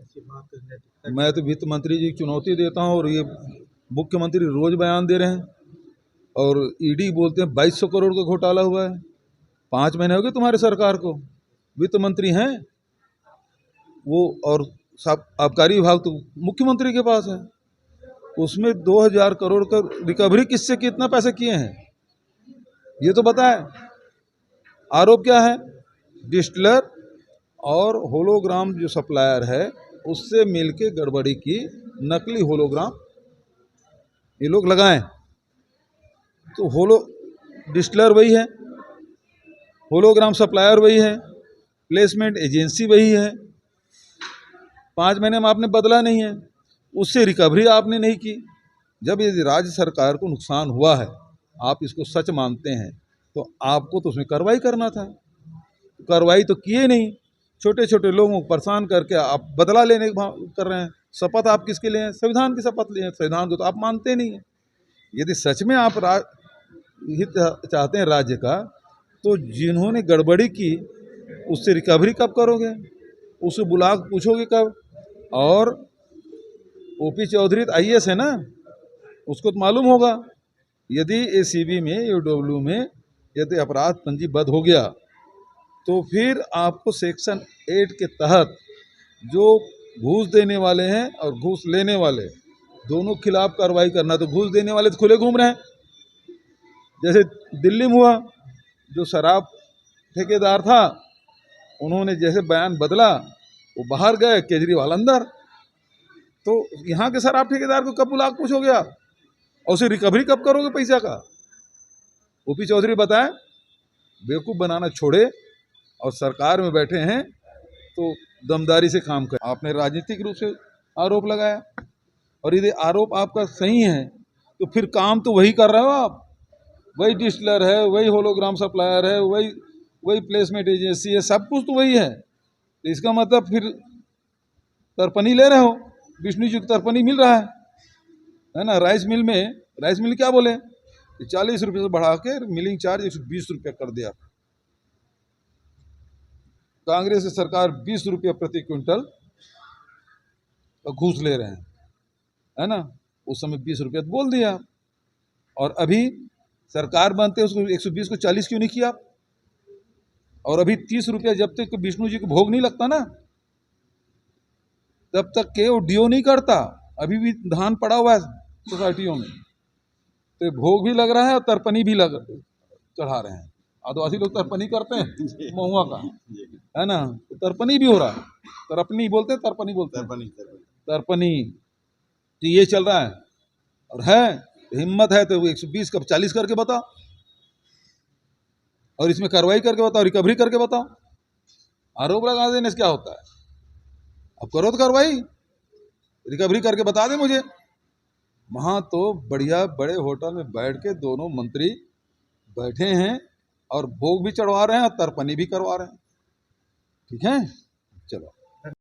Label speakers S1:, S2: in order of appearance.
S1: ऐसी बात नैतिकता
S2: मैं तो वित्त मंत्री जी की चुनौती देता हूँ, और ये मुख्यमंत्री रोज बयान दे रहे हैं, और ईडी बोलते हैं 2200 करोड़ का घोटाला हुआ है। 5 महीने हो गए तुम्हारे सरकार को, वित्त मंत्री हैं वो, और सब आबकारी विभाग तो मुख्यमंत्री के पास है। उसमें 2000 करोड़ का रिकवरी किससे कितना पैसे किए हैं ये तो बताए। आरोप क्या है? डिस्टिलर और होलोग्राम जो सप्लायर है उससे मिलके गड़बड़ी की, नकली होलोग्राम ये लोग लगाएं। तो डिस्टिलर वही है, होलोग्राम सप्लायर वही है, प्लेसमेंट एजेंसी वही है। 5 महीने में आपने बदला नहीं है, उससे रिकवरी आपने नहीं की। जब यदि राज्य सरकार को नुकसान हुआ है, आप इसको सच मानते हैं, तो आपको तो उसमें कार्रवाई करना था। कार्रवाई तो किए नहीं, छोटे छोटे लोगों को परेशान करके आप बदला लेने कर रहे हैं। शपथ आप किसके लिए हैं? संविधान की शपथ लिए हैं, संविधान को तो आप मानते नहीं हैं। यदि सच में आप हित चाहते हैं राज्य का, तो जिन्होंने गड़बड़ी की उससे रिकवरी कब करोगे? उसे बुला पूछोगे कब? और ओपी चौधरी तो आईएएस है ना, उसको तो मालूम होगा। यदि एसीबी में, यूडब्ल्यू में यदि अपराध पंजीबद्ध हो गया, तो फिर आपको सेक्शन 8 के तहत जो घूस देने वाले हैं और घूस लेने वाले दोनों खिलाफ कार्रवाई करना। तो घूस देने वाले तो खुले घूम रहे हैं, जैसे दिल्ली में हुआ, जो शराब ठेकेदार था उन्होंने जैसे बयान बदला, वो बाहर गए, केजरीवाल अंदर। तो यहाँ के शराब ठेकेदार को कब बुला पूछोगे आप, और उसे रिकवरी कब करोगे पैसा का? ओपी चौधरी बताएं, बेवकूफ़ बनाना छोड़े और सरकार में बैठे हैं तो दमदारी से काम करें। आपने राजनीतिक रूप से आरोप लगाया, और यदि आरोप आपका सही है तो फिर काम तो वही कर रहे हो आप। वही डिस्टिलर है, वही होलोग्राम सप्लायर है, वही प्लेसमेंट एजेंसी है, सब कुछ तो वही है। तो इसका मतलब फिर तर्पणी ले रहे हो, विष्णु जी को तर्पणी मिल रहा है ना। राइस मिल क्या बोले, 40 रुपये से बढ़ा के मिलिंग चार्ज 120 रुपये कर दिया। कांग्रेस की सरकार 20 रुपये प्रति क्विंटल घूस ले रहे हैं, है ना। उस समय 20 रुपये तो बोल दिया, और अभी सरकार बनते उसको 120 को 40 क्यों नहीं किया? और अभी 30 रुपया जब तक विष्णु जी को भोग नहीं लगता ना, तब तक के वो डीओ नहीं करता। अभी भी धान पड़ा हुआ है सोसाइटियों में, तो भोग भी लग रहा है और तर्पणी भी चढ़ा रहे हैं। आदिवासी लोग तर्पणी करते हैं महुआ का, है ना, तो तर्पणी भी हो रहा है। तर्पणी बोलते हैं, तर्पणी बोलते हैं, तर्पणी। तो ये चल रहा है, और हिम्मत है तो 120 का 40 करके बताओ, और इसमें कार्रवाई करके बताओ, रिकवरी करके बताओ। आरोप लगा देने से क्या होता है? अब करो तो कार्रवाई, रिकवरी करके बता दे मुझे। वहाँ तो बढ़िया बड़े होटल में बैठ के दोनों मंत्री बैठे हैं, और भोग भी चढ़वा रहे हैं और तर्पणी भी करवा रहे हैं। ठीक है, चलो।